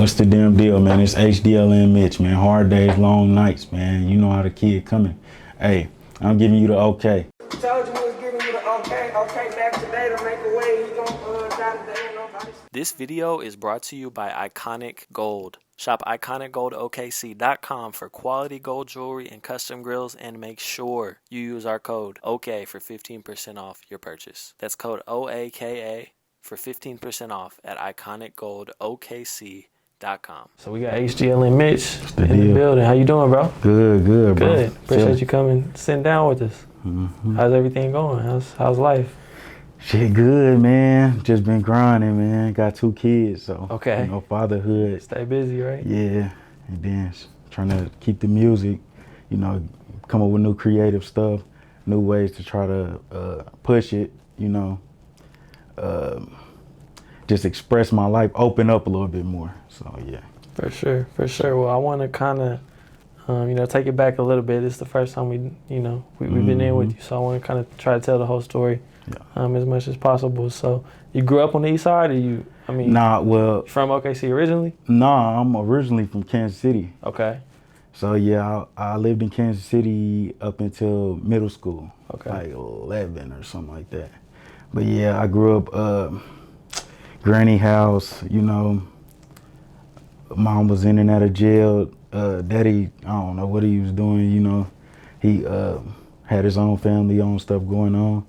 What's the damn deal, man? It's HDLN Mitch, man. Hard days, long nights, man. You know how the kid coming. Hey, I'm giving you the okay. Told you we was giving you the okay. Okay, back today to make a way. He gon' die today. Nobody. This video is brought to you by Iconic Gold. Shop iconicgoldokc.com for quality gold jewelry and custom grills, and make sure you use our code OakA for 15% off your purchase. That's code OAKA for 15% off at iconicgoldokc.com. So we got HDLN Mitch in the building. How you doing, bro? Good, bro. Good. Appreciate you coming, sitting down with us. How's everything going? How's life? Shit good, man. Just been grinding, man. Got 2 kids, so Okay. you know, fatherhood. Stay busy, right? Yeah, and then trying to keep the music, you know, come up with new creative stuff, new ways to try to push it, you know, just express my life, open up a little bit more. So yeah. For sure. Well, I want to kind of, take it back a little bit. It's the first time we've been in with you, so I want to kind of try to tell the whole story, as much as possible. So you grew up on the east side, or from OKC originally? Nah, I'm originally from Kansas City. Okay. So yeah, I lived in Kansas City up until middle school, okay, like 11 or something like that. But yeah, I grew up granny house, you know. Mom was in and out of jail. Daddy, I don't know what he was doing, you know. He had his own family, own stuff going on.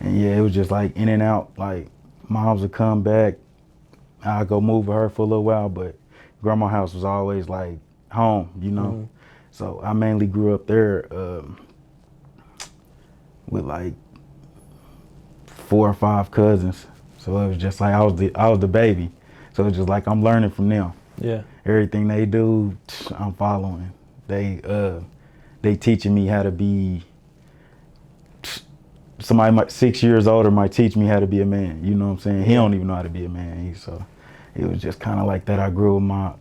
And yeah, it was just like in and out. Like moms would come back, I'd go move with her for a little while, but grandma's house was always like home, you know. So I mainly grew up there with like 4 or 5 cousins. So it was just like I was the baby. So it was just like I'm learning from them. Yeah. Everything they do, I'm following. They teaching me how to be. Somebody 6 years older might teach me how to be a man. You know what I'm saying? He don't even know how to be a man. So it was just kind of like that. I grew with my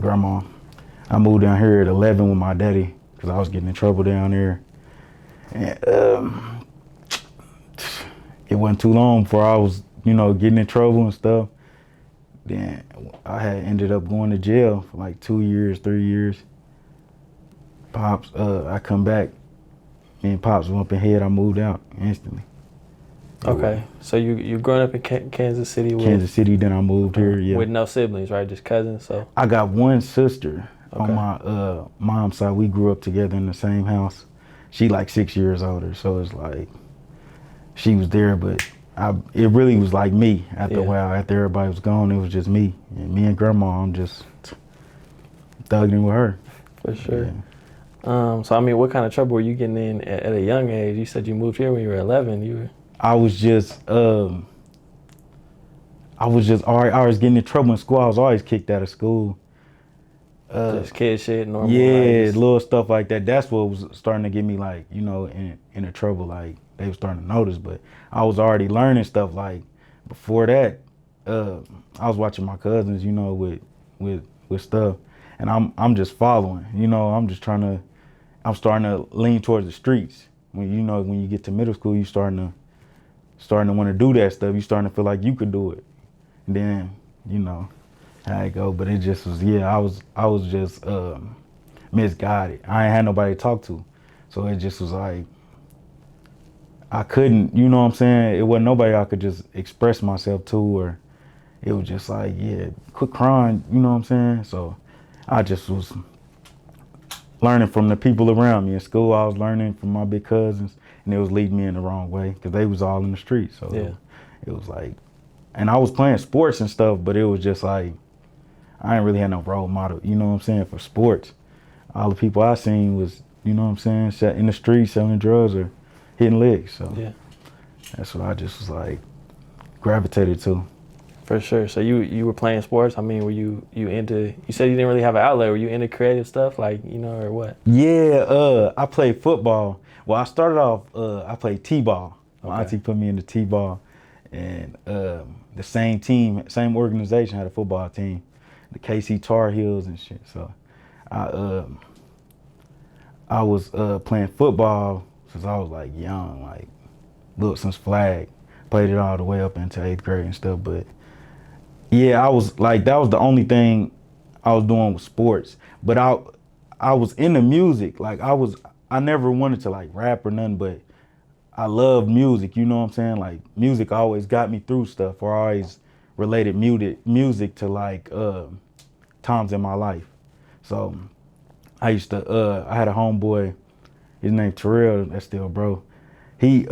grandma. I moved down here at 11 with my daddy because I was getting in trouble down there. And it wasn't too long before I was, getting in trouble and stuff. Then I had ended up going to jail for like 2 years, 3 years. Pops, I come back, me and Pops went up ahead, I moved out instantly. Okay, so you growing up in Kansas City? Kansas City, then I moved here, yeah. With no siblings, right? Just cousins, so? I got one sister on my mom's side. We grew up together in the same house. She like 6 years older, so it's like, she was there, but it really was like me after a while. After everybody was gone, it was just me. And me and grandma, I'm just thugged in with her. For sure. Yeah. So, what kind of trouble were you getting in at a young age? You said you moved here when you were 11. I was always getting in trouble in school. I was always kicked out of school. Just kid shit, normal. Yeah, little stuff like that. That's what was starting to get me like, in the trouble. Like they were starting to notice, but I was already learning stuff. Like before that, I was watching my cousins, with stuff, and I'm just following. I'm starting to lean towards the streets. When you get to middle school, you starting to want to do that stuff. You starting to feel like you could do it, and then how it go. But it just was, I was just misguided. I ain't had nobody to talk to, so it just was like I couldn't, you know what I'm saying? It wasn't nobody I could just express myself to, or it was just like, quit crying, you know what I'm saying? So I just was learning from the people around me. In school, I was learning from my big cousins, and it was leading me in the wrong way because they was all in the street. So it was like, and I was playing sports and stuff, but it was just like, I ain't really had no role model, you know what I'm saying, for sports. All the people I seen was, you know what I'm saying, in the streets selling drugs or hitting licks. So that's what I just was like gravitated to. For sure. So you were playing sports. Were you into? You said you didn't really have an outlet. Were you into creative stuff, or what? Yeah, I played football. Well, I started off. I played t-ball. My auntie put me into t-ball, and the same team, same organization had a football team, the KC Tar Heels and shit. So I was playing football since I was like young, like since flag. Played it all the way up into 8th grade and stuff, but Yeah, I was like, that was the only thing I was doing with sports. But I was into music. Like I never wanted to like rap or nothing, but I love music, you know what I'm saying? Like music always got me through stuff, or always related music to like times in my life. So I had a homeboy, his name Terrell, that's still bro. He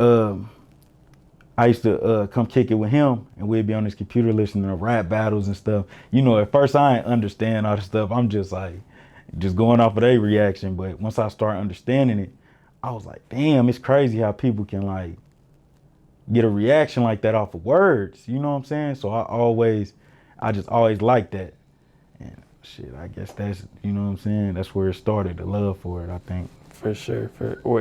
I used to come kick it with him, and we'd be on his computer listening to rap battles and stuff. You know, at first I didn't understand all the stuff. I'm just like, just going off of their reaction. But once I start understanding it, I was like, damn, it's crazy how people can like get a reaction like that off of words. You know what I'm saying? So I just always liked that. And shit, I guess that's, you know what I'm saying? That's where it started, the love for it, I think. For sure.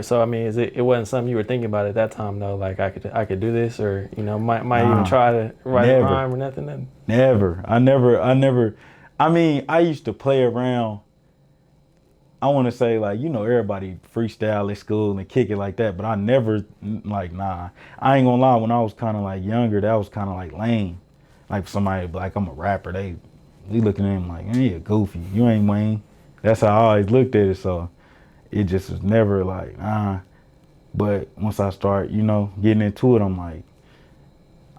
So I mean, it wasn't something you were thinking about at that time though? Like I could do this, or you know, might even try to write a rhyme or nothing? Never. I never. I mean, I used to play around. I want to say like, you know, everybody freestyle at school and kick it like that, but I never like, nah. I ain't gonna lie. When I was kind of like younger, that was kind of like lame. Like somebody like, I'm a rapper. We looking at him like, man, you goofy. You ain't Wayne. That's how I always looked at it. So it just was never like, But once I start, you know, getting into it, I'm like,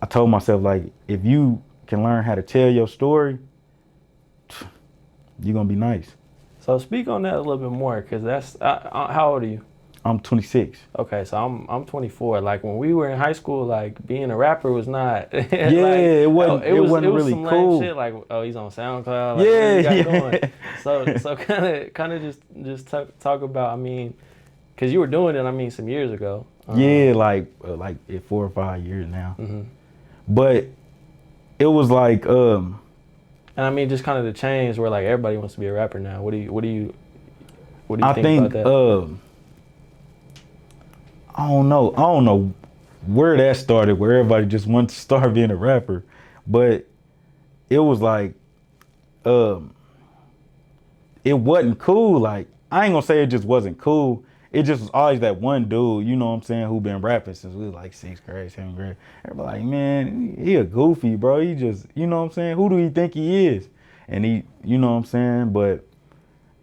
I told myself like, if you can learn how to tell your story, you're gonna be nice. So speak on that a little bit more, because that's how old are you? I'm 26. Okay, so I'm 24. Like when we were in high school, like being a rapper was not. Yeah, like, it wasn't really some cool. Lame shit, like, oh, he's on SoundCloud. Like, yeah. So kind of just talk about. I mean, because you were doing it. I mean, some years ago. Yeah, like 4 or 5 years now. Mm-hmm. But it was like. And I mean, just kind of the change where like everybody wants to be a rapper now. What do you think about that? I don't know where that started, where everybody just wanted to start being a rapper. But it was like, it wasn't cool. Like, I ain't gonna say it just wasn't cool. It just was always that one dude, you know what I'm saying, who been rapping since we was like 6th grade, 7th grade. Everybody like, man, he a goofy, bro. He just, you know what I'm saying? Who do he think he is? And he, you know what I'm saying? But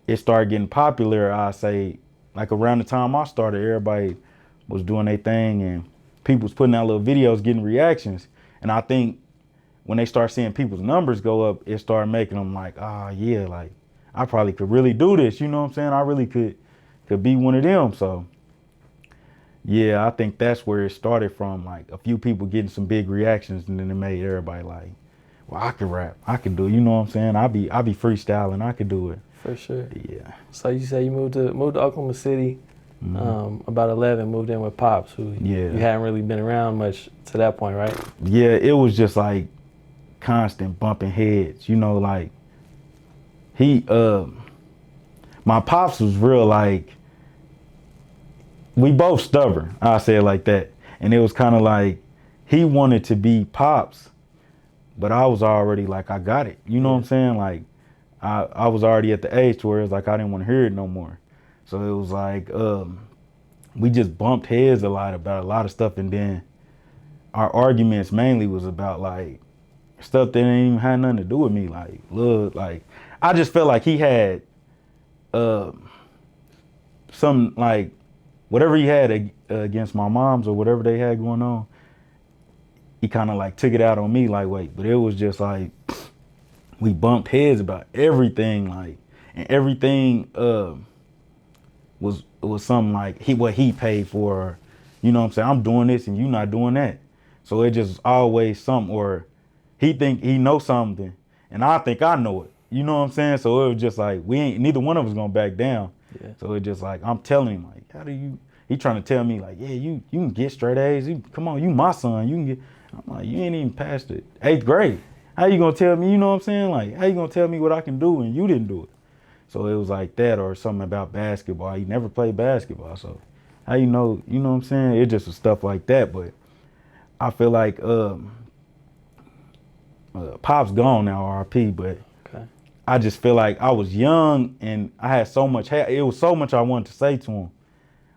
it started getting popular, I say, like around the time I started, everybody was doing their thing and people was putting out little videos, getting reactions. And I think when they start seeing people's numbers go up, it started making them like, yeah, like I probably could really do this. You know what I'm saying? I really could be one of them. So yeah, I think that's where it started from, like a few people getting some big reactions, and then it made everybody like, well, I could rap, I could do it. You know what I'm saying? I be freestyling, I could do it. For sure. Yeah. So you say you moved to Oklahoma City. Mm-hmm. About 11, moved in with Pops, who you hadn't really been around much to that point, right? Yeah, it was just like constant bumping heads, you know, like my Pops was real, like, we both stubborn, I say it like that. And it was kind of like, he wanted to be Pops, but I was already like, I got it. You know what I'm saying? Like, I was already at the age to where it's like, I didn't want to hear it no more. So it was like, we just bumped heads a lot about a lot of stuff. And then our arguments mainly was about like stuff that ain't even had nothing to do with me. Like, look, like, I just felt like he had some, like, whatever he had against my moms or whatever they had going on, he kind of like took it out on me, like, wait, but it was just like, we bumped heads about everything, like, and everything was something like what he paid for, you know what I'm saying? I'm doing this and you not doing that. So it just always something, or he think he know something and I think I know it. You know what I'm saying? So it was just like, neither one of us gonna back down. Yeah. So it just like, I'm telling him like, he trying to tell me like, yeah, you can get straight A's. Come on, you my son. You can get, I'm like, you ain't even past the 8th grade. How you gonna tell me, you know what I'm saying? Like, how you gonna tell me what I can do and you didn't do it? So it was like that, or something about basketball. He never played basketball, so how you know what I'm saying? It just was stuff like that. But I feel like Pop's gone now, RP, but okay. I just feel like I was young and I had so much, it was so much I wanted to say to him,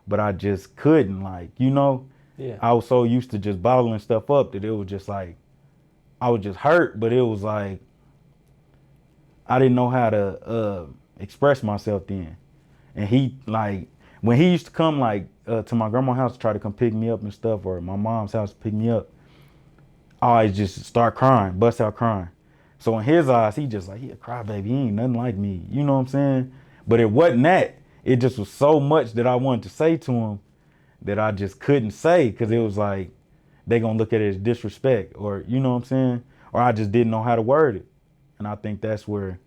but I just couldn't, like, you know? Yeah. I was so used to just bottling stuff up that it was just like, I was just hurt, but it was like I didn't know how to express myself then. And he like when he used to come like to my grandma's house to try to come pick me up and stuff, or my mom's house to pick me up, I always just start crying, bust out crying. So in his eyes, he just like, he a crybaby, he ain't nothing like me. You know what I'm saying? But it wasn't that. It just was so much that I wanted to say to him that I just couldn't say, because it was like, they gonna look at it as disrespect, or you know what I'm saying? Or I just didn't know how to word it. And I think that's where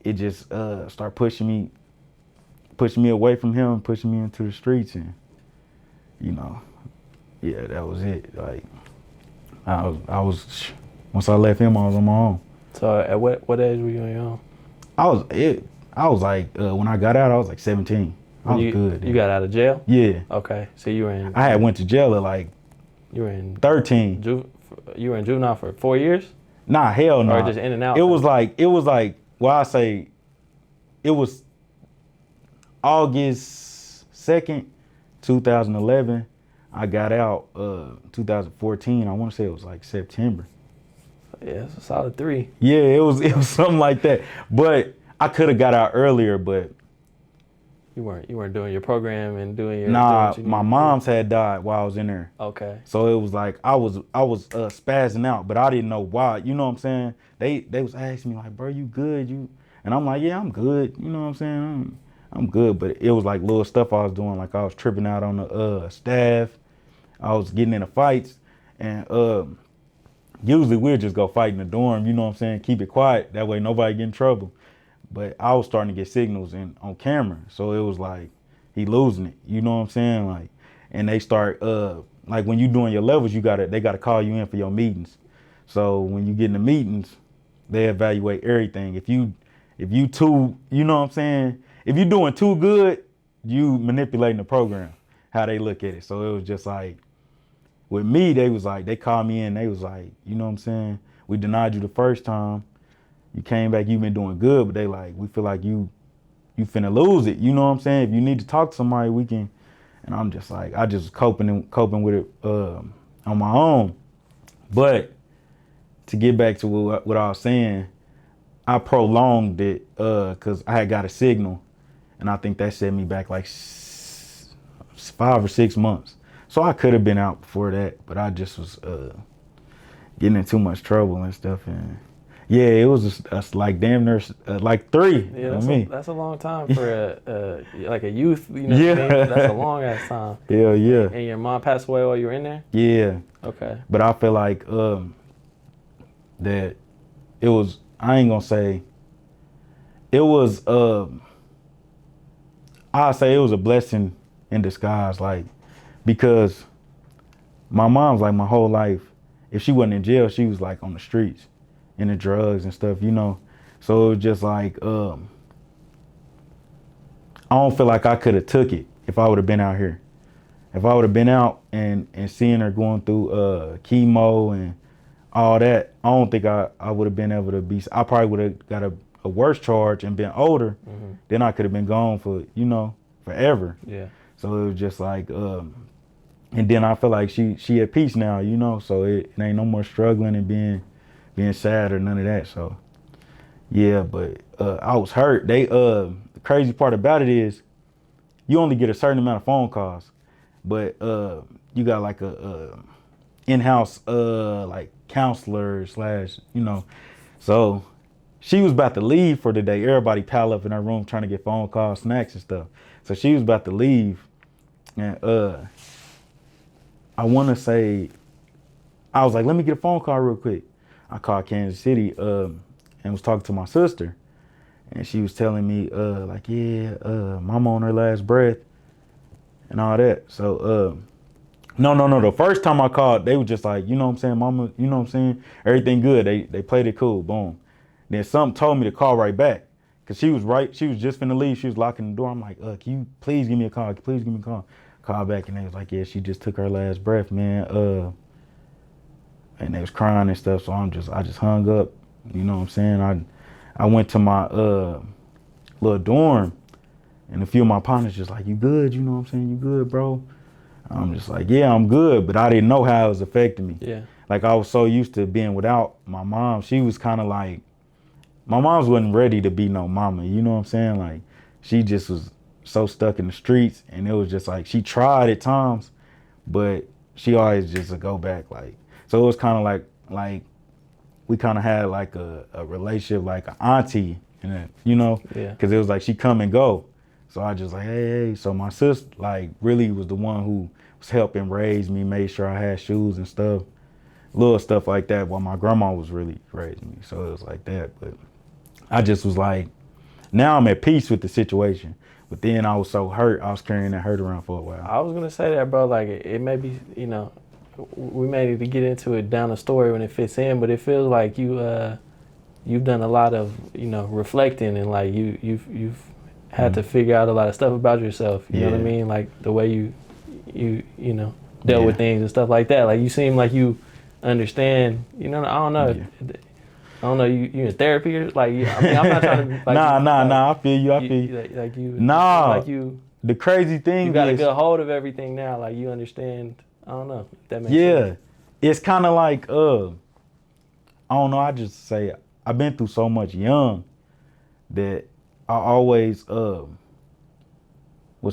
it just started pushing me away from him, pushing me into the streets. And, you know, yeah, that was it. Like, I was once I left him, I was on my own. So at what age were you on your own? I was like, when I got out, I was like 17. I was good. You got out of jail? Yeah. Okay, so you were in. I had went to jail at like. You were in 13. You were in juvenile for 4 years? Nah, hell no. Or just in and out? It was like, well, I say, it was August 2nd, 2011. I got out 2014. I want to say it was like September. Yeah, it's a solid 3. Yeah, it was something like that. But I could have got out earlier, but you weren't doing your program and doing your. Nah, my mom's had died while I was in there. Okay. So it was like I was spazzing out, but I didn't know why. You know what I'm saying? They was asking me like, bro, you good? And I'm like, yeah, I'm good. You know what I'm saying? I'm good. But it was like little stuff I was doing. Like I was tripping out on the staff. I was getting into fights, and usually we'll just go fight in the dorm. You know what I'm saying? Keep it quiet. That way nobody get in trouble. But I was starting to get signals on camera, so it was like he losing it. You know what I'm saying? Like, and they start like when you doing your levels, they gotta call you in for your meetings. So when you get in the meetings, they evaluate everything. If you too, you know what I'm saying? If you doing too good, you manipulating the program, how they look at it. So it was just like with me, they was like, they called me in, they was like, you know what I'm saying? We denied you the first time. You came back, you've been doing good, but they like, we feel like you finna lose it. You know what I'm saying? If you need to talk to somebody, we can. And I'm just like, I just coping with it on my own. But to get back to what I was saying, I prolonged it because I had got a signal, and I think that set me back like 5 or 6 months. So I could have been out before that, but I just was getting in too much trouble and stuff. And yeah, it was just, like damn near like 3. Yeah, that's a long time for like a youth. You know yeah, what I mean? That's a long ass time. Hell yeah. And your mom passed away while you were in there? Yeah. Okay. But I feel like that it was. I ain't gonna say. It was. I say it was a blessing in disguise, like because my mom's like my whole life. If she wasn't in jail, she was like on the streets. Into drugs and stuff, you know. So it was just like, I don't feel like I could have took it if I would have been out here. If I would have been out and seeing her going through chemo and all that, I don't think I would have been able to be. I probably would have got a worse charge and been older. Mm-hmm. Then I could have been gone for, forever. Yeah. So it was just like, and then I feel like she at peace now, you know. So it ain't no more struggling and being sad or none of that. So yeah, but I was hurt. The crazy part about it is you only get a certain amount of phone calls, but you got like a in-house like counselor / so she was about to leave for the day. Everybody piled up in her room trying to get phone calls, snacks and stuff. So she was about to leave, and I want to say, I was like, let me get a phone call real quick. I called Kansas City and was talking to my sister, and she was telling me like, yeah, mama on her last breath and all that. So no. The first time I called, they were just like, you know what I'm saying, mama, you know what I'm saying, everything good. They played it cool, boom. Then something told me to call right back, cause she was just finna leave. She was locking the door. I'm like, can you please give me a call? Please give me a call. Call back, and they was like, yeah, she just took her last breath, man. And they was crying and stuff, so I just hung up. You know what I'm saying? I went to my little dorm, and a few of my partners just like, you good? You know what I'm saying? You good, bro? I'm just like, yeah, I'm good, but I didn't know how it was affecting me. Yeah. like I was so used to being without my mom. She was kind of like, my mom's wasn't ready to be no mama. You know what I'm saying? Like she just was so stuck in the streets, and it was just like she tried at times, but she always just would go back. Like so, it was kind of like we kind of had like a relationship, like an auntie, and you know, Yeah. because it was like she come and go. So I just like, hey. So my sister like really was the one who was helping raise me, made sure I had shoes and stuff, little stuff like that. While my grandma was really raising me, so it was like that. But I just was like, now I'm at peace with the situation. But then I was so hurt, I was carrying that hurt around for a while. I was gonna say that, bro. Like it may be, you know, we may need to get into it down the story when it fits in, but it feels like you've done a lot of, you know, reflecting, and like you've had to figure out a lot of stuff about yourself. You know what I mean? Like the way you know dealt with things and stuff like that. Like you seem like you understand. You know, I don't know. Yeah. I don't know. You in therapy or like? I mean, I'm not trying to. Like, Nah. I feel you. I feel you. Like you. Nah. Like you. The crazy thing You got a is, good hold of everything now. Like you understand. I don't know if that makes sense. it's kind of like I don't know. I just say I've been through so much young that I always was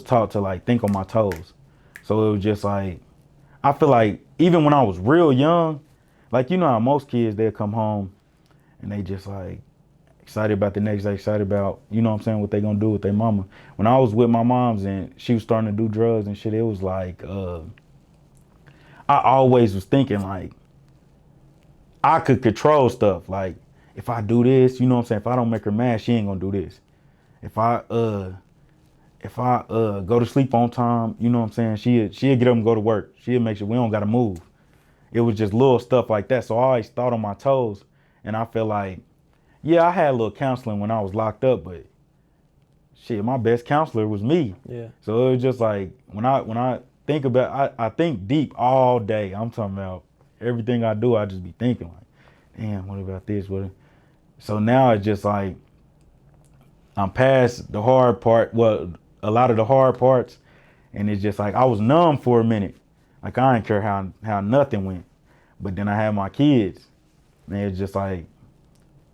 taught to like think on my toes. So it was just like I feel like even when I was real young, like you know how most kids they'll come home and they just like excited about the next day, excited about, you know what I'm saying, what they gonna do with their mama. When I was with my mom's and she was starting to do drugs and shit, it was like I always was thinking like I could control stuff. Like if I do this, you know what I'm saying, if I don't make her mad, she ain't gonna do this. If I go to sleep on time, you know what I'm saying, she'll get up and go to work. She'll make sure we don't gotta move. It was just little stuff like that. So I always thought on my toes, and I feel like, yeah, I had a little counseling when I was locked up, but shit, my best counselor was me. Yeah. So it was just like when I think about, I think deep all day. I'm talking about everything I do. I just be thinking like, damn, what about this? So now it's just like I'm past the hard part. Well, a lot of the hard parts, and it's just like I was numb for a minute. Like I didn't care how nothing went, but then I had my kids, and it's just like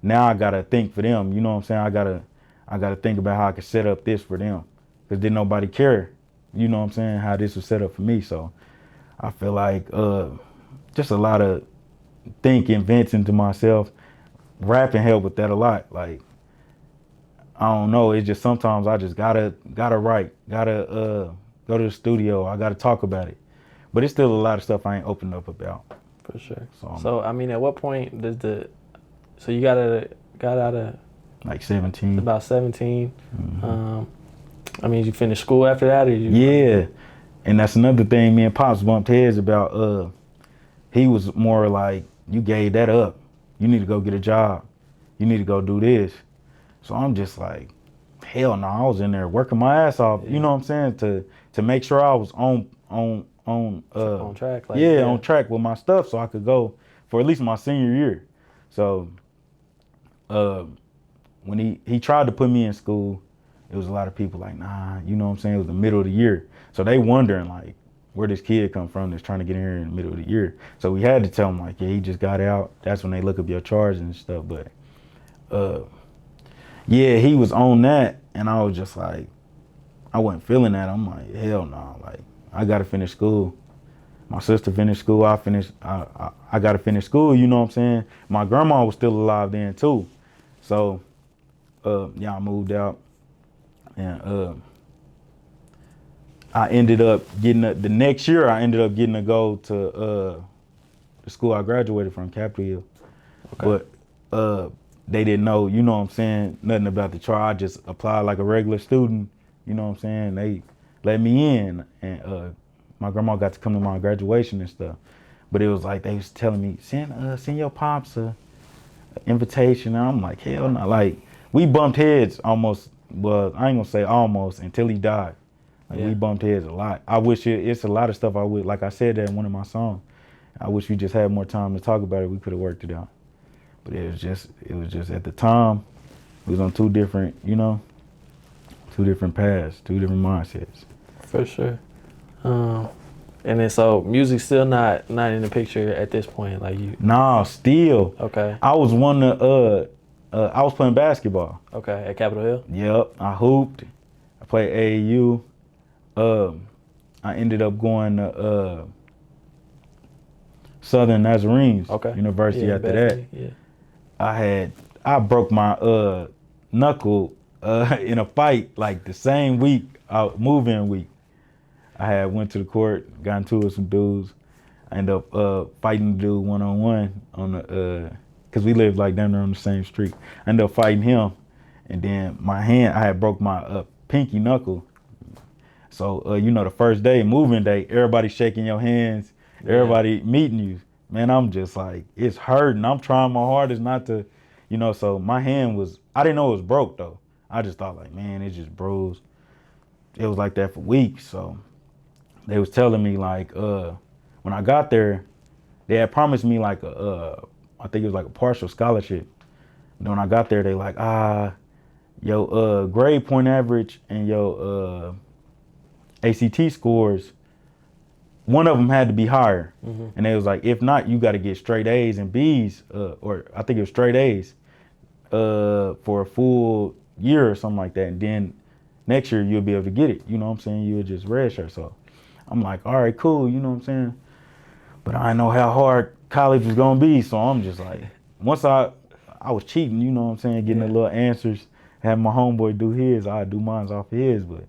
now I gotta think for them. You know what I'm saying? I gotta think about how I could set up this for them, because didn't nobody care. You know what I'm saying? How this was set up for me. So I feel like just a lot of thinking, venting to myself. Rapping helped with that a lot. Like I don't know. It's just sometimes I just gotta write, gotta go to the studio. I gotta talk about it. But it's still a lot of stuff I ain't opened up about. For sure. So I mean, at what point does so you got out of like 17. about 17. Mm-hmm. I mean, you finished school after that, or you? Yeah, and that's another thing. Me and Pops bumped heads about. He was more like, you gave that up. You need to go get a job. You need to go do this. So I'm just like, hell no. I was in there working my ass off. You know what I'm saying, to make sure I was on track. Like, on track with my stuff, so I could go for at least my senior year. So when he tried to put me in school, it was a lot of people like, nah, you know what I'm saying? It was the middle of the year. So they wondering like, where this kid come from that's trying to get in here in the middle of the year. So we had to tell him like, yeah, he just got out. That's when they look up your charges and stuff. But yeah, he was on that, and I was just like, I wasn't feeling that. I'm like, hell no, like I gotta finish school. My sister finished school, I gotta finish school, you know what I'm saying? My grandma was still alive then too. So I moved out, and I ended up getting the next year. I ended up getting to go to the school I graduated from, Captivate. Okay. But they didn't know, you know what I'm saying, nothing about the trial. I just applied like a regular student, you know what I'm saying. They let me in, and my grandma got to come to my graduation and stuff. But it was like they was telling me, send your pops a invitation. And I'm like, hell no. Like we bumped heads almost. Well, I ain't gonna say almost until he died. Like we bumped heads a lot. I wish it's a lot of stuff I would, like I said that in one of my songs. I wish we just had more time to talk about it. We could have worked it out. But it was just at the time, we was on two different paths, two different mindsets. For sure. And then so music still not in the picture at this point, like you. Nah, still. Okay. I was one to I was playing basketball. Okay, at Capitol Hill. Yep, I hooped. I played AAU. I ended up going to Southern Nazarenes University after that. Yeah. I broke my knuckle in a fight like the same week, move-in week. I had went to the court, got into it with some dudes. I ended up fighting the dude one-on-one on the, cause we lived like down there on the same street. I ended up fighting him, and then my hand, I had broke my pinky knuckle. So, you know, the first day, moving day, everybody shaking your hands, everybody meeting you. Man, I'm just like, it's hurting. I'm trying my hardest not to, you know, so my hand was, I didn't know it was broke though. I just thought like, man, it's just bruised. It was like that for weeks. So they was telling me like, when I got there, they had promised me like I think it was like a partial scholarship. And when I got there, they like, your grade point average and your ACT scores, one of them had to be higher. And they was like, if not, you got to get straight A's and B's, or I think it was straight A's for a full year or something like that. And then next year you'll be able to get it. You know what I'm saying? You'll just redshirt. So I'm like, all right, cool. You know what I'm saying? But I didn't know how hard college was going to be. So I'm just like, once I was cheating, you know what I'm saying? Getting the little answers, having my homeboy do his, I'd do mine off of his. But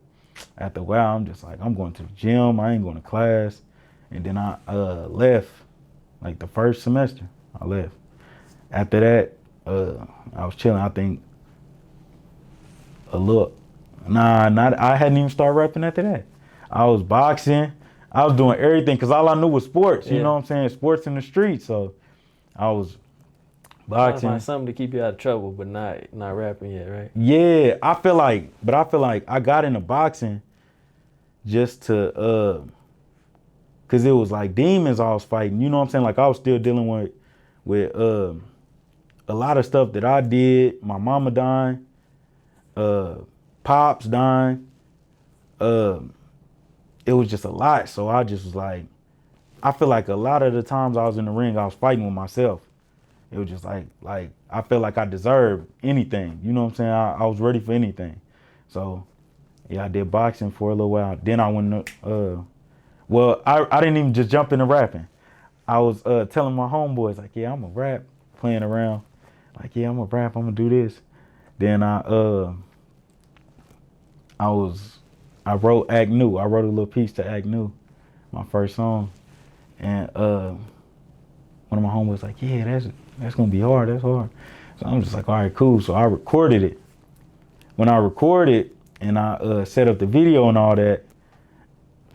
after a while, I'm just like, I'm going to the gym. I ain't going to class. And then I left, like the first semester, I left. After that, I was chilling. I think I hadn't even started rapping after that. I was boxing. I was doing everything because all I knew was sports. You know what I'm saying? Sports in the street. So I was boxing. Trying to find something to keep you out of trouble, but not rapping yet, right? Yeah, I feel like I got into boxing just to, cause it was like demons I was fighting. You know what I'm saying? Like I was still dealing with a lot of stuff that I did. My mama dying, pops dying. It was just a lot. So I just was like, I feel like a lot of the times I was in the ring, I was fighting with myself. It was just like I felt like I deserved anything. You know what I'm saying? I was ready for anything. So yeah, I did boxing for a little while. Then I went to, I didn't even just jump into rapping. I was telling my homeboys like, yeah, I'm gonna rap, playing around. Like, yeah, I'm gonna rap, I'm gonna do this. Then I wrote Act New. I wrote a little piece to Act New, my first song. And one of my homeboys was like, yeah, that's gonna be hard, that's hard. So I'm just like, all right, cool. So I recorded it. When I recorded and I set up the video and all that,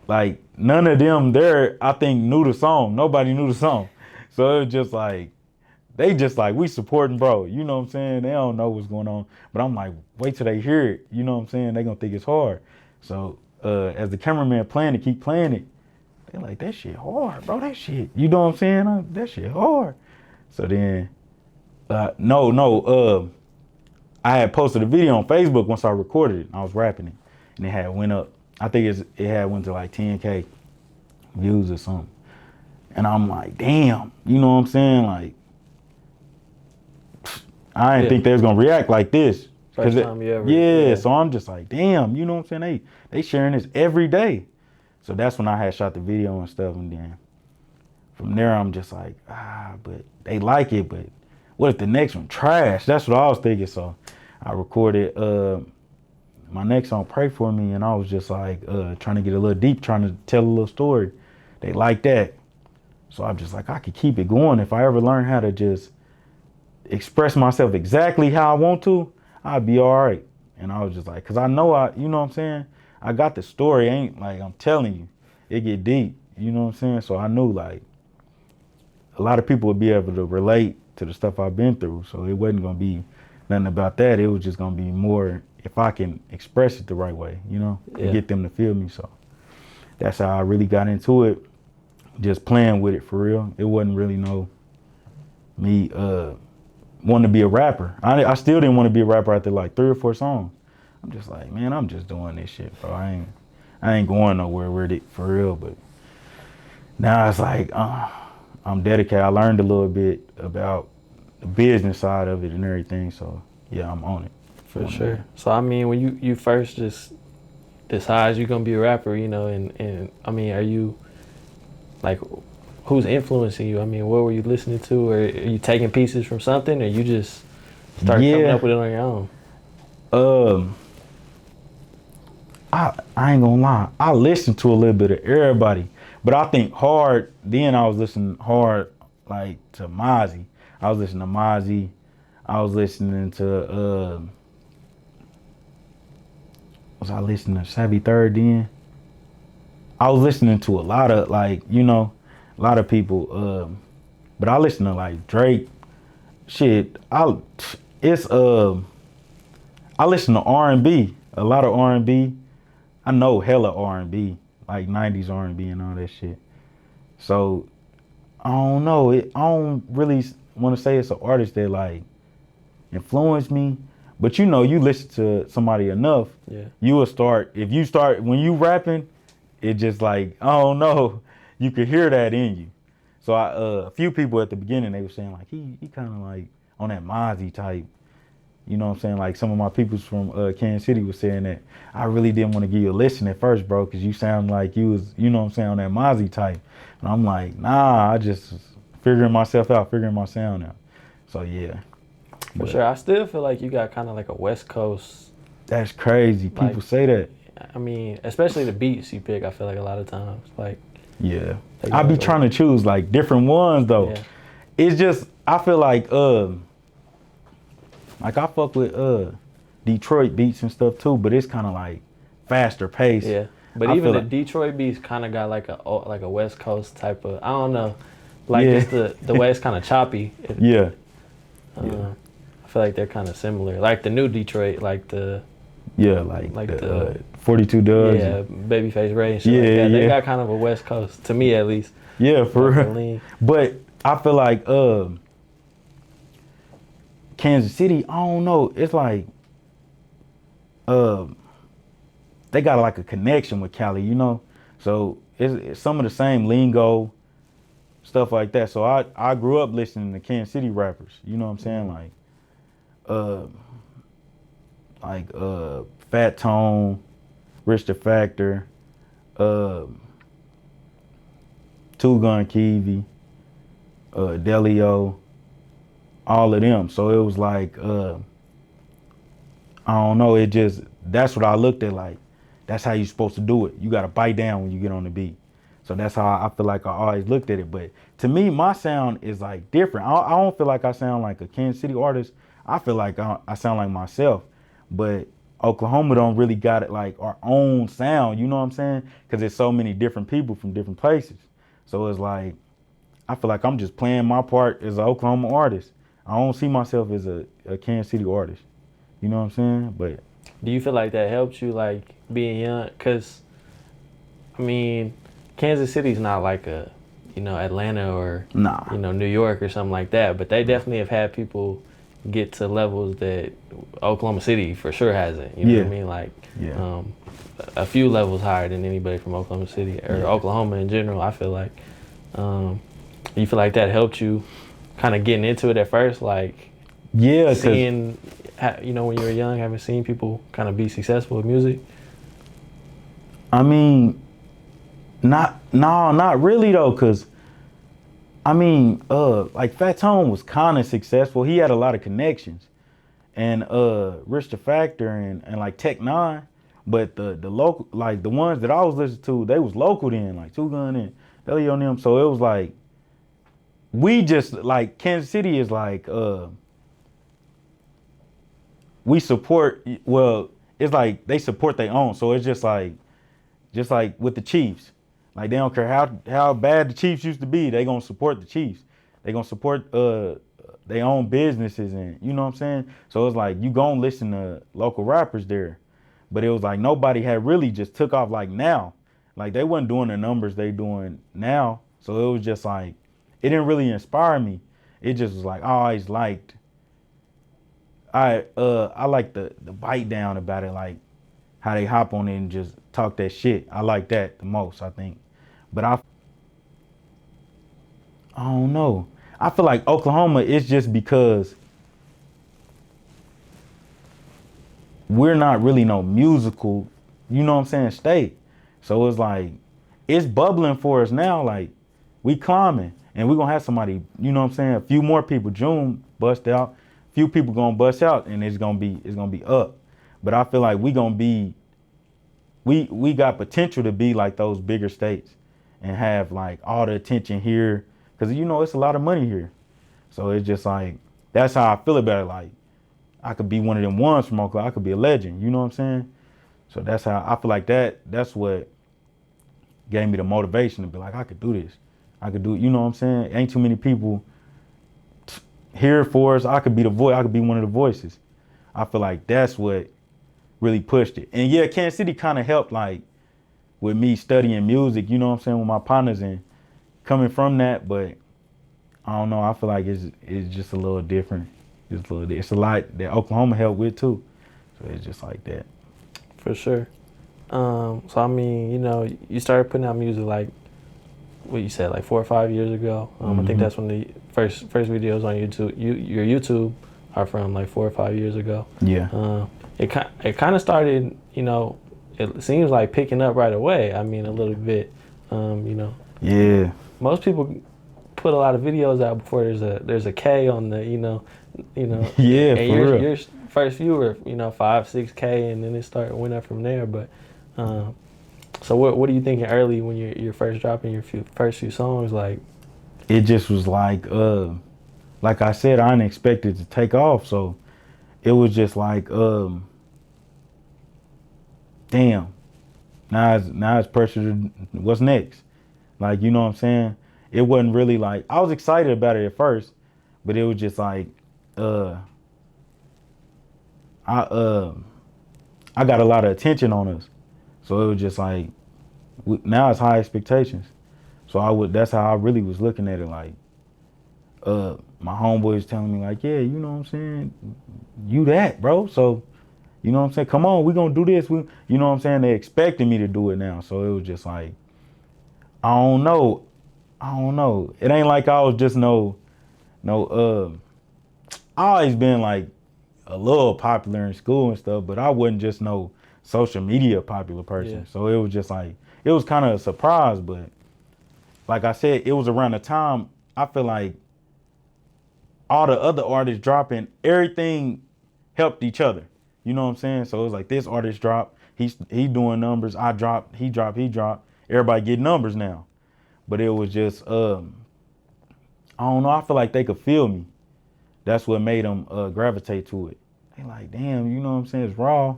like none of them there, I think, knew the song. Nobody knew the song. So it was just like, they just like, we supporting bro. You know what I'm saying? They don't know what's going on. But I'm like, wait till they hear it. You know what I'm saying? They gonna think it's hard. So as the cameraman playing it, keep playing it, they're like, that shit hard, bro, that shit. You know what I'm saying? That shit hard. So then, I had posted a video on Facebook once I recorded it. I was rapping it. And it had went up. I think it had went to like 10K views or something. And I'm like, damn, you know what I'm saying? Like, I didn't think they was gonna react like this. First time you ever. Yeah, so I'm just like, damn, you know what I'm saying? They sharing this every day. So that's when I had shot the video and stuff. And then from there, I'm just like, but they like it, but what if the next one trash? That's what I was thinking. So I recorded my next song, Pray For Me, and I was just like trying to get a little deep, trying to tell a little story. They like that. So I'm just like, I could keep it going. If I ever learn how to just express myself exactly how I want to, I'd be all right. And I was just like, cause I know you know what I'm saying? I got the story, ain't like, I'm telling you, it get deep, you know what I'm saying? So I knew like a lot of people would be able to relate to the stuff I've been through. So it wasn't gonna be nothing about that. It was just gonna be more if I can express it the right way, you know, and get them to feel me. So that's how I really got into it, just playing with it for real. It wasn't really me wanting to be a rapper. I still didn't want to be a rapper after like 3 or 4 songs. I'm just like, man, I'm just doing this shit, bro. I ain't going nowhere with it for real. But Now it's like I'm dedicated. I learned a little bit about the business side of it and everything. So yeah, I'm on it. For sure. So I mean, when you first just decide you're gonna be a rapper, you know, and I mean, are you like, who's influencing you? I mean, what were you listening to, or are you taking pieces from something, or you just start coming up with it on your own? I ain't gonna lie. I listened to a little bit of everybody, but I think hard. Then I was listening hard like to Mozzie. I was listening to Mozzie. I was listening to was I listening to Savvy Third then? I was listening to a lot of like, you know, a lot of people. But I listen to like Drake. Shit, I listen to R&B, a lot of R&B. I know hella R&B, like 90s R&B and all that shit. So I don't know. I don't really want to say it's an artist that like influenced me, but you know, you listen to somebody enough, Yeah. you will start. If you start when you rapping, it just like I don't know, you could hear that in you. So a few people at the beginning they were saying like he kind of like on that Mozzie type. You know what I'm saying? Like some of my peoples from Kansas City was saying that I really didn't want to give you a listen at first, bro, because you sound like you was, you know what I'm saying, on that Mozzie type. And I'm like, nah, I just figuring myself out, figuring my sound out. So yeah. For sure. I still feel like you got kind of like a West Coast. That's crazy. People Like, say that. I mean, especially the beats you pick, I feel like a lot of times. Like, Yeah. they I be go- trying to choose like different ones though. Yeah. It's just I feel like I fuck with Detroit beats and stuff too, but it's kind of like faster pace. Yeah. But I even feel the like- Detroit beats kind of got like a West Coast type of, I don't know, like Yeah. it's the way it's kind of choppy. Yeah. I feel like they're kind of similar. Like the new Detroit, like the Yeah, like Like the the- 42 Does. yeah, Babyface Ray and shit like Yeah, that. They yeah. got kind of a West Coast, to me at least. Yeah, for Like the real. lean. But I feel like Kansas City, I don't know. It's like they got like a connection with Cali, you know? So it's some of the same lingo, stuff like that. So I grew up listening to Kansas City rappers, you know what I'm saying? Like Fat Tone, Rich the Factor, Two Gun Kiwi, Delio, all of them. So it was like, I don't know, it just, that's what I looked at like. That's how you're supposed to do it. You got to bite down when you get on the beat. So that's how I feel like I always looked at it. But to me, my sound is like different. I don't feel like I sound like a Kansas City artist. I feel like I sound like myself. But Oklahoma don't really got it like our own sound, you know what I'm saying? Because there's so many different people from different places. So it's like, I feel like I'm just playing my part as an Oklahoma artist. I don't see myself as a Kansas City artist. You know what I'm saying? But Do you feel like that helps you, like, being young? Because, I mean, Kansas City's not like a, you know, Atlanta or, nah. you know, New York or something like that. But they definitely have had people get to levels that Oklahoma City for sure hasn't. You know what I mean? Like, Yeah. a few levels higher than anybody from Oklahoma City or Oklahoma in general, I feel like. You feel like that helped you kind of getting into it at first? Like, Yeah, 'cause seeing, you know, when you were young, having seen people kind of be successful with music? I mean, not really though, cause I mean, like Fat Tone was kind of successful. He had a lot of connections, and Rich the Factor and like Tech Nine, but the local, like the ones that I was listening to, they was local then, like Two Gun and Delio and them. So it was like we just like Kansas City is like we support. Well, it's like they support their own. So it's just like with the Chiefs. Like they don't care how bad the Chiefs used to be, they gonna support the Chiefs. They gonna support their own businesses, and you know what I'm saying? So it's like you gonna listen to local rappers there. But it was like nobody had really just took off like now. Like they wasn't doing the numbers they doing now. So it was just like it didn't really inspire me. It just was like I always liked I like the bite down about it, like how they hop on it and just talk that shit. I like that the most, I think. But I don't know. I feel like Oklahoma is just because we're not really no musical, you know what I'm saying, state. So it's like, it's bubbling for us now. Like, we climbing and we gonna have somebody, you know what I'm saying, a few more people. June bust out, few people gonna bust out, and it's gonna be up. But I feel like we gonna be, we got potential to be like those bigger states and have like all the attention here, because you know it's a lot of money here. So it's just like, that's how I feel about it. Like, I could be one of them ones from Oklahoma. I could be a legend. You know what I'm saying? So that's how I feel like that's what gave me the motivation to be like, I could do this. I could do it. You know what I'm saying? Ain't too many people here for us. I could be the voice. I could be one of the voices. I feel like that's what really pushed it. And yeah, Kansas City kind of helped, like, with me studying music, you know what I'm saying, with my partners and coming from that. But I don't know. I feel like it's just a little different. Just a little. It's a lot that Oklahoma helped with too. So it's just like that. For sure. So I mean, you know, you started putting out music like what you said, like 4 or 5 years ago. I think that's when the first videos on YouTube. Your YouTube are from like 4 or 5 years ago. Yeah. It kind of started, you know, it seems like picking up right away. I mean, a little bit, you know. Yeah. Most people put a lot of videos out before there's a K on the, you know. Yeah, and for real. Your first few were, you know, 5-6K, and then it went up from there. But so what are you thinking early when you're first dropping your first few songs? Like, it just was like I said, I didn't expect it to take off. So it was just like, damn, now it's pressure to, what's next? Like, you know what I'm saying? It wasn't really like, I was excited about it at first, but it was just like, I got a lot of attention on us. So it was just like, now it's high expectations. So that's how I really was looking at it. Like, my homeboys telling me like, yeah, you know what I'm saying? You that, bro. So, you know what I'm saying? Come on, we gonna do this. You know what I'm saying? They expecting me to do it now. So it was just like, I don't know. It ain't like I was just I always been like a little popular in school and stuff, but I wasn't just no social media popular person. Yeah. So it was just like, it was kind of a surprise, but like I said, it was around the time I feel like all the other artists dropping, everything helped each other. You know what I'm saying? So it was like, this artist dropped, he doing numbers, I dropped, he dropped, everybody get numbers now. But it was just, I don't know, I feel like they could feel me. That's what made them gravitate to it. They like, damn, you know what I'm saying, it's raw.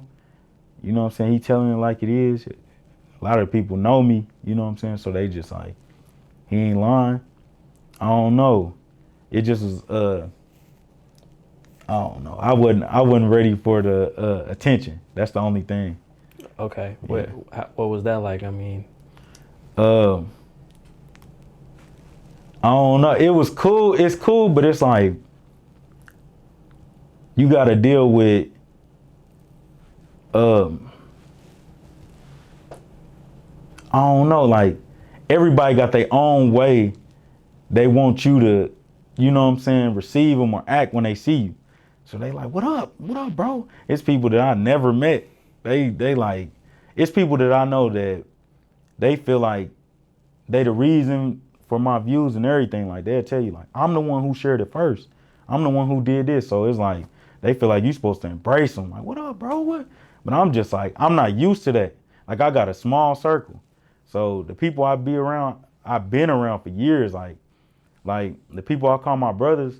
You know what I'm saying, he telling it like it is. A lot of people know me, you know what I'm saying, so they just like, he ain't lying. I don't know. It just was, I don't know. I wasn't ready for the attention. That's the only thing. okay, Yeah. what was that like? I mean, I don't know. It was cool. It's cool, but it's like, you got to deal with, I don't know, like, everybody got their own way they want you to, you know what I'm saying, receive them or act when they see you. So they like, what up, bro? It's people that I never met. They like, it's people that I know that they feel like they the reason for my views and everything. Like, they'll tell you like, I'm the one who shared it first. I'm the one who did this. So it's like, they feel like you supposed to embrace them. Like, what up, bro? What? But I'm just like, I'm not used to that. Like, I got a small circle. So the people I've been around for years. Like the people I call my brothers,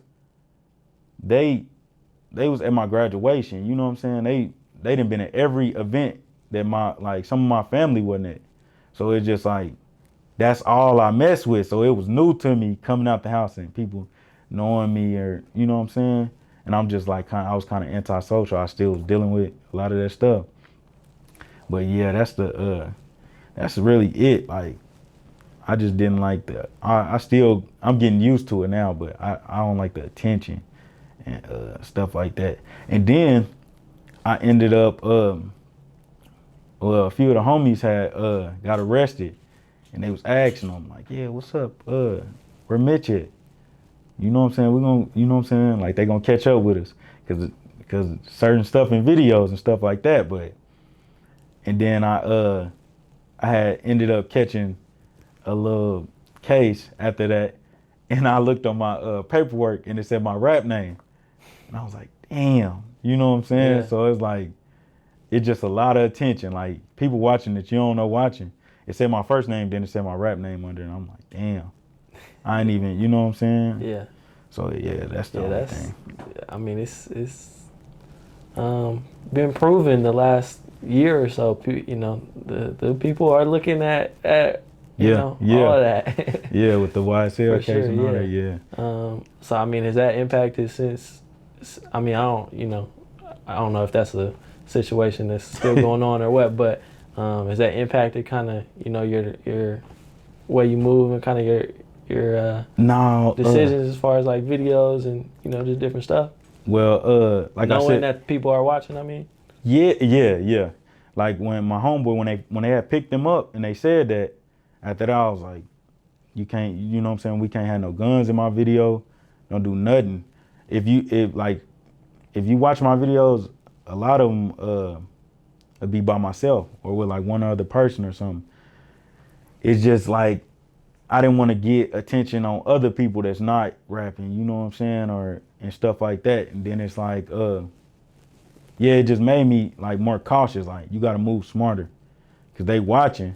they was at my graduation. You know what I'm saying? They done been at every event that some of my family wasn't at. So it's just like, that's all I mess with. So it was new to me coming out the house and people knowing me, or, you know what I'm saying? And I'm just like, I was kind of antisocial. I still was dealing with a lot of that stuff. But yeah, that's really it. Like, I just didn't like I'm getting used to it now, but I don't like the attention and stuff like that. And then I ended up, a few of the homies had got arrested, and they was asking them like, yeah, what's up? Where where Mitch at? You know what I'm saying? We're gonna, you know what I'm saying? Like they gonna catch up with us because certain stuff in videos and stuff like that. But and then I had ended up catching a little case after that, and I looked on my paperwork and it said my rap name, and I was like, damn, you know what I'm saying? Yeah. So it's like it's just a lot of attention. Like people watching that you don't know watching. It said my first name, then it said my rap name under, and I'm like, damn. I ain't even, you know what I'm saying? Yeah. So yeah, that's the only thing. I mean, it's been proven the last year or so. You know, the people are looking at you know, all of that. Yeah, with the YSL case sure, and all that, yeah. So I mean, has that impacted since? I mean, I don't know if that's a situation that's still going on or what, but has that impacted kind of, you know, your way you move and kind of your decisions as far as like videos and, you know, just different stuff? Well, like knowing I said, that people are watching, I mean. Yeah. Like when my homeboy, when they had picked him up and they said that, after that I was like, you can't, you know what I'm saying? We can't have no guns in my video. Don't do nothing. If you watch my videos, a lot of them will be by myself or with like one other person or something. It's just like, I didn't want to get attention on other people that's not rapping, you know what I'm saying, and stuff like that. And then it's like, yeah, it just made me like more cautious. Like you got to move smarter, cause they watching.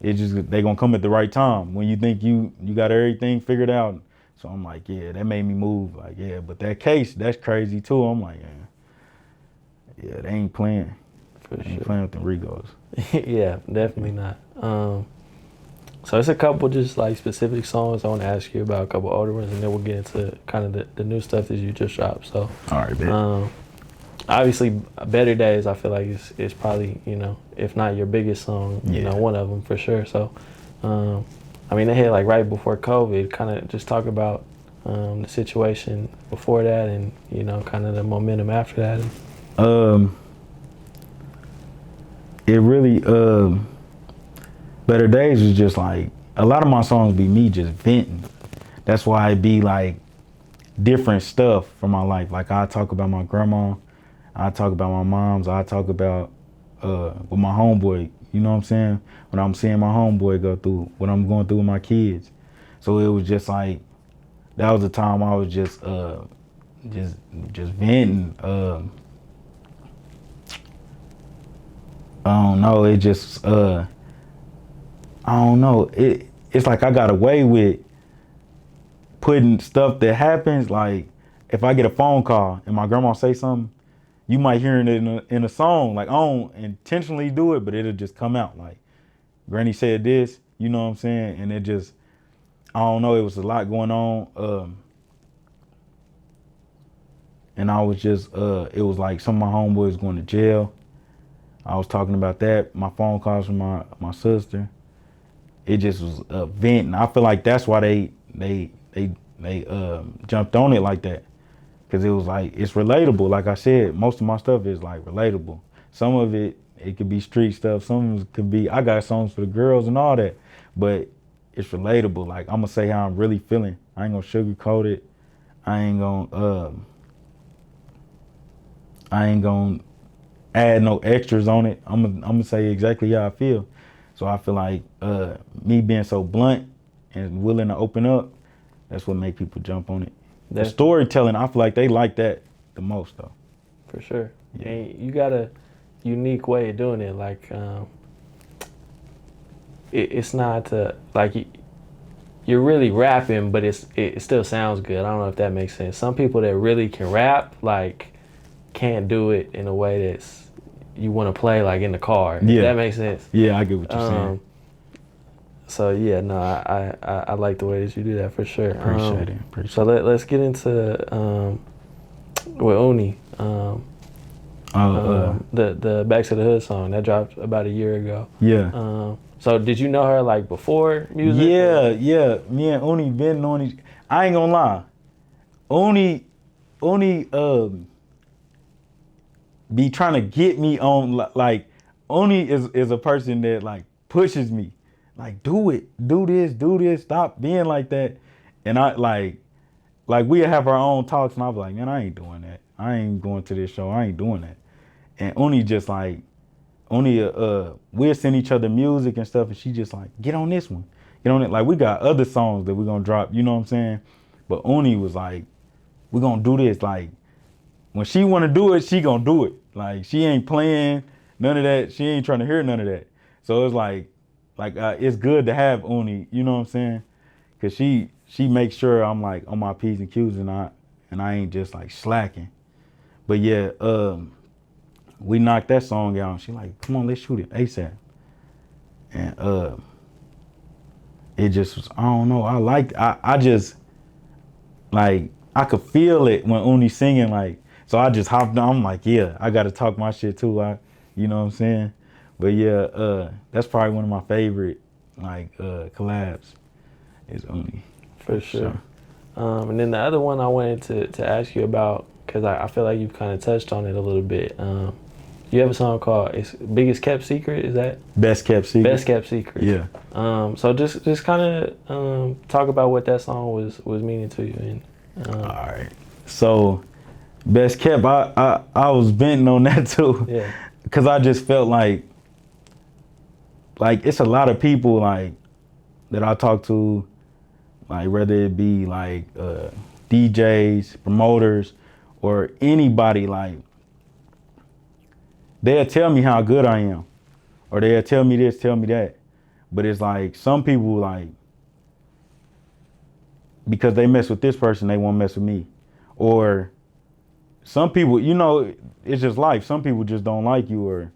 They gonna come at the right time when you think you got everything figured out. So I'm like, yeah, that made me move. Like, yeah, but that case, that's crazy too. I'm like, yeah, they ain't playing. They ain't playing with the Rigos. Yeah, definitely not. So it's a couple just like specific songs I want to ask you about, a couple older ones, and then we'll get into kind of the new stuff that you just dropped. So, all right, man. Obviously, Better Days, I feel like is probably, you know, if not your biggest song, you know, one of them for sure. So, I mean, they hit like right before COVID. Kind of just talk about the situation before that, and you know, kind of the momentum after that. It really Better Days was just like, a lot of my songs be me just venting. That's why it be like different stuff from my life. Like I talk about my grandma, I talk about my moms, I talk about with my homeboy, you know what I'm saying? When I'm seeing my homeboy go through what I'm going through with my kids. So it was just like, that was the time I was just venting. I don't know, it just I don't know. It's like I got away with putting stuff that happens. Like if I get a phone call and my grandma say something, you might hear it in a song. Like I don't intentionally do it, but it'll just come out. Like Granny said this, you know what I'm saying? And it just, I don't know. It was a lot going on. And I was just, it was like some of my homeboys going to jail. I was talking about that. My phone calls from my sister. It just was a vent, and I feel like that's why they jumped on it like that, because it was like, it's relatable. Like I said, most of my stuff is like relatable. Some of it could be street stuff. Some of it could be, I got songs for the girls and all that, but it's relatable. Like I'm gonna say how I'm really feeling. I ain't gonna sugarcoat it. I ain't gonna add no extras on it. I'm gonna say exactly how I feel. So I feel like me being so blunt and willing to open up, that's what make people jump on it. The storytelling, I feel like they like that the most though. For sure. Yeah. And you got a unique way of doing it. Like it's not like you're really rapping, but it still sounds good. I don't know if that makes sense. Some people that really can rap like can't do it in a way that's you want to play like in the car. Yeah. If that makes sense. Yeah, I get what you're saying. So yeah, no, I like the way that you do that for sure. Appreciate it. So let's get into with Uni. The Back to the Hood song that dropped about a year ago. Yeah. So did you know her like before music? Yeah. Me and Uni been on each. I ain't gonna lie. Uni be trying to get me on, like Uni is a person that like pushes me, like do it, do this, stop being like that. And I like we have our own talks, and I was like, man, I ain't doing that. I ain't going to this show. I ain't doing that. And Uni just like, we'll send each other music and stuff, and she just like, get on this one. Get on it. Like, we got other songs that we're gonna drop, you know what I'm saying? But Uni was like, we're gonna do this. Like, when she wanna do it, she gonna do it. Like, she ain't playing none of that. She ain't trying to hear none of that. So it's like it's good to have Uni, you know what I'm saying? Cause she makes sure I'm like on my P's and Q's, and I ain't just like slacking. But yeah, we knocked that song out, and she like, come on, let's shoot it ASAP. And it just was, I don't know, I just, like, I could feel it when Uni's singing, like, so I just hopped on. I'm like, yeah, I gotta talk my shit too, you know what I'm saying? But yeah, that's probably one of my favorite, like, collabs is Uni. For sure. And then the other one I wanted to ask you about, because I feel like you've kind of touched on it a little bit. You have a song called Biggest Kept Secret, is that? Best Kept Secret. Best Kept Secret. Yeah. So just kind of talk about what that song was meaning to you. And all right. So Best Kept, I was venting on that too. Yeah. Cause I just felt like it's a lot of people like that I talk to, like whether it be like DJs, promoters, or anybody, like they'll tell me how good I am, or they'll tell me this, tell me that. But it's like some people, like, because they mess with this person, they won't mess with me. Or some people, you know, it's just life. Some people just don't like you, or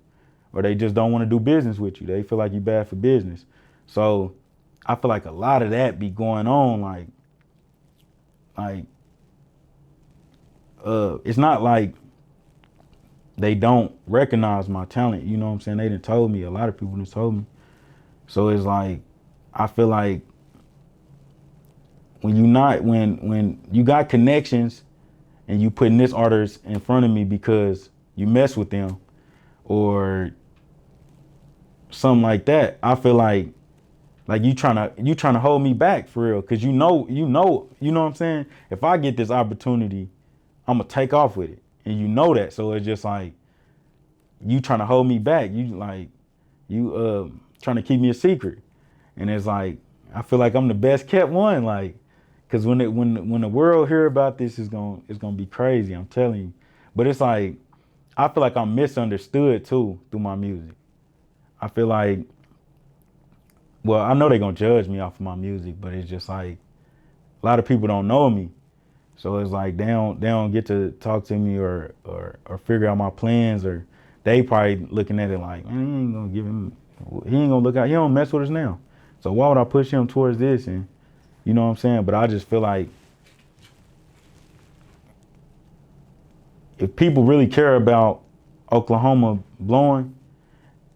they just don't want to do business with you. They feel like you're bad for business. So I feel like a lot of that be going on, like it's not like they don't recognize my talent, you know what I'm saying? They done told me, a lot of people done told me. So it's like, I feel like when you got connections and you putting this artist in front of me because you mess with them or something like that, I feel like you trying to hold me back for real, cause you know what I'm saying? If I get this opportunity, I'm gonna take off with it, and you know that. So it's just like you trying to hold me back. You trying to keep me a secret, and it's like I feel like I'm the best kept one, like, cause when the world hear about this, it's gonna be crazy. I'm telling you. But it's like I feel like I'm misunderstood too through my music. I feel like, well, I know they're gonna judge me off of my music, but it's just like a lot of people don't know me. So it's like they don't get to talk to me or figure out my plans, or they probably looking at it like, man, he ain't gonna look out, he don't mess with us now. So why would I push him towards this? And you know what I'm saying? But I just feel like if people really care about Oklahoma blowing,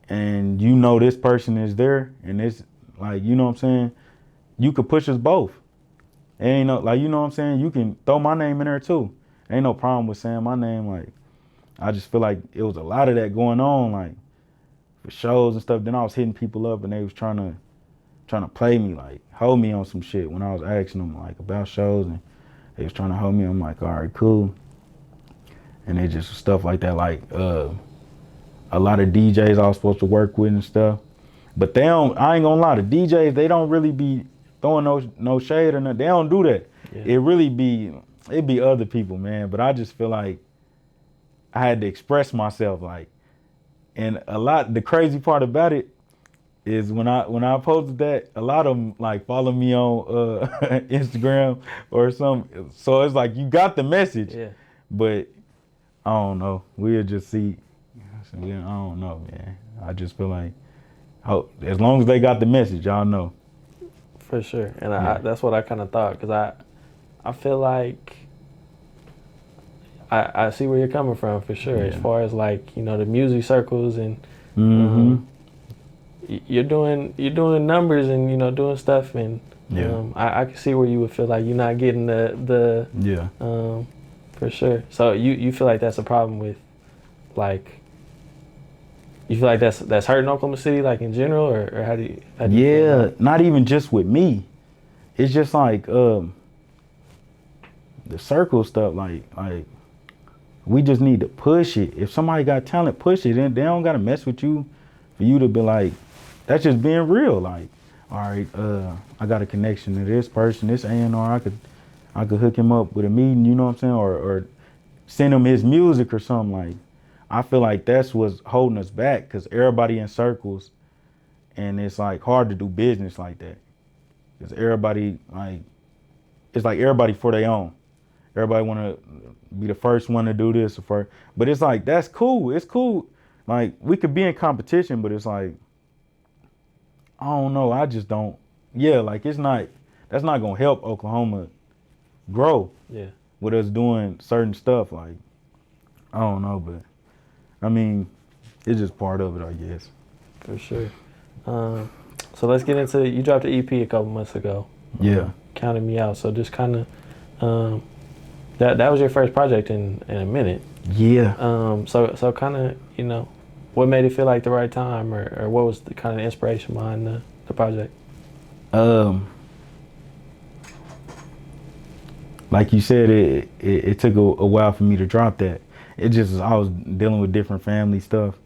and you know this person is there, and it's like, you know what I'm saying, you could push us both. Ain't no, like, you know what I'm saying, you can throw my name in there too. Ain't no problem with saying my name. Like, I just feel like it was a lot of that going on, like for shows and stuff. Then I was hitting people up, and they was trying to play me, like hold me on some shit when I was asking them like about shows, and they was trying to hold me. I'm like, all right, cool. And it just stuff like that, like a lot of DJs I was supposed to work with and stuff. But I ain't gonna lie, the DJs, they don't really be throwing no shade or nothing. They don't do that. Yeah. It be other people, man. But I just feel like I had to express myself, like, and the crazy part about it is when I posted that, a lot of them like follow me on Instagram or something. So it's like you got the message, yeah. But I don't know. We'll just see. I don't know, man. I just feel like as long as they got the message, y'all know. For sure, and yeah. That's what I kind of thought, because I feel like I see where you're coming from, for sure. Yeah. As far as like, you know, the music circles, and you're doing numbers, and you know, doing stuff, and yeah. I can see where you would feel like you're not getting the yeah. For sure. So you feel like that's a problem with, like, you feel like that's hurting Oklahoma City, like, in general, or how do you yeah, not even just with me. It's just like the circle stuff, like we just need to push it. If somebody got talent, push it. And they don't gotta mess with you for you to be like, that's just being real. Like, all right, I got a connection to this person, this A&R. I could hook him up with a meeting, you know what I'm saying, or send him his music or something. Like, I feel like that's what's holding us back, because everybody in circles, and it's like hard to do business like that. Because everybody, like, it's like everybody for their own. Everybody want to be the first one to do this or first. But it's like, that's cool. It's cool. Like, we could be in competition, but it's like, I don't know. I just don't. Yeah, like, that's not going to help Oklahoma grow. Yeah. With us doing certain stuff. Like, I don't know, but I mean, it's just part of it, I guess. For sure. So let's get into, you dropped the EP a couple months ago. Yeah. Counted Me Out. So just kind of, that was your first project in a minute. Yeah. So kind of, you know, what made it feel like the right time, or what was the kind of inspiration behind the project? Like you said, it took a while for me to drop that. It just, I was dealing with different family stuff,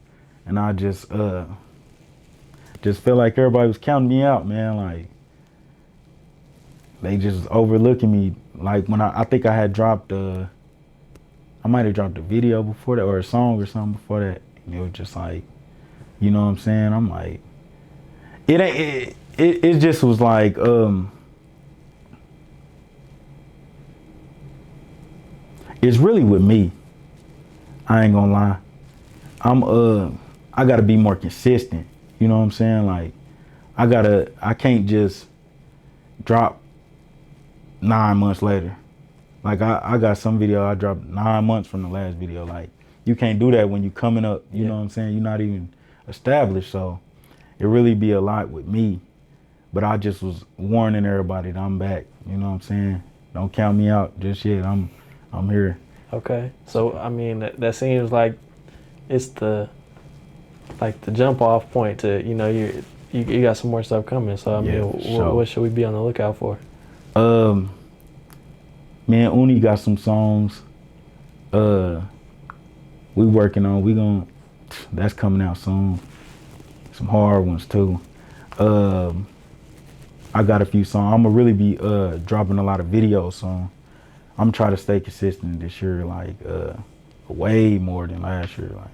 and I just felt like everybody was counting me out, man. Like, they just overlooking me. Like, when I think I had dropped, I might have dropped a video before that, or a song or something before that. And it was just like, you know what I'm saying? I'm like, it just was like, it's really with me. I ain't gonna lie. I gotta be more consistent. You know what I'm saying? Like, I can't just drop 9 months later. Like, I got some video I dropped 9 months from the last video. Like, you can't do that when you coming up. You know what I'm saying? You're not even established. So it really be a lot with me. But I just was warning everybody that I'm back. You know what I'm saying? Don't count me out just yet. I'm here. Okay. So, I mean, that seems like it's the jump off point to, you know, you got some more stuff coming. So, I mean, what should we be on the lookout for? Me and Uni got some songs we working on. That's coming out soon. Some hard ones too. I got a few songs. I'm gonna really be dropping a lot of videos soon. I'm trying to stay consistent this year, like way more than last year. Like,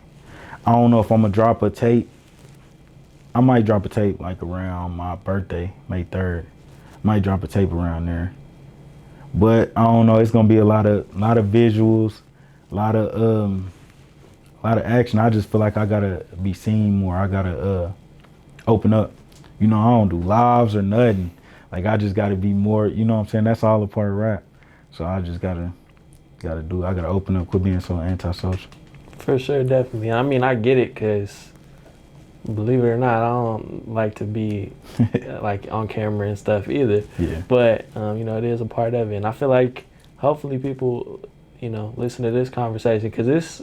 I don't know if I'm gonna drop a tape. I might drop a tape like around my birthday, May 3rd. Might drop a tape around there. But I don't know. It's gonna be a lot of visuals, a lot of action. I just feel like I gotta be seen more. I gotta open up. You know, I don't do lives or nothing. Like, I just gotta be more. You know what I'm saying? That's all a part of rap. So I just gotta open up, quit being so antisocial. For sure, definitely. I mean, I get it, because believe it or not, I don't like to be like on camera and stuff either. Yeah. But you know, it is a part of it, and I feel like hopefully people, you know, listen to this conversation, because it's,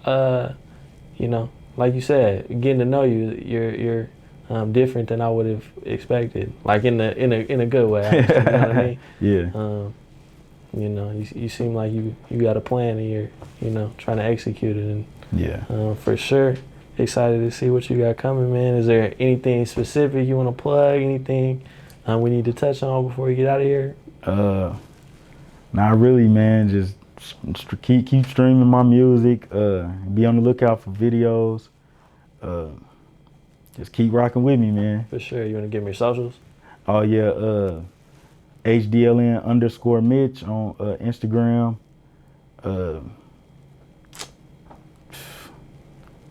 you know, like you said, getting to know you, you're different than I would have expected, like in a good way. You know what I mean? Yeah. You know, you seem like you got a plan, and you're, you know, trying to execute it, and yeah, for sure. Excited to see what you got coming, man. Is there anything specific you want to plug? Anything we need to touch on before we get out of here? Not really, man. Just keep streaming my music. Be on the lookout for videos. Just keep rocking with me, man. For sure. You want to give me your socials? Oh yeah, HDLN _Mitch on Instagram.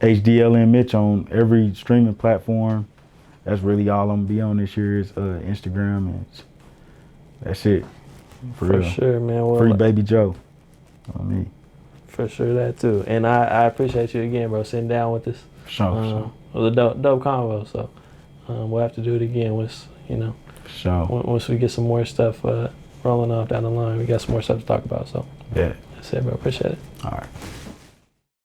HDLN Mitch on every streaming platform. That's really all I'm gonna be on this year is Instagram, and that's it. For real. Sure, man. Well, Free Baby Joe on me. For sure, that too. And I appreciate you again, bro, sitting down with us. Sure. It was a dope convo. So we'll have to do it again once, you know. Sure. Once we get some more stuff rolling off down the line, we got some more stuff to talk about. So yeah, that's it, bro. Appreciate it. All right.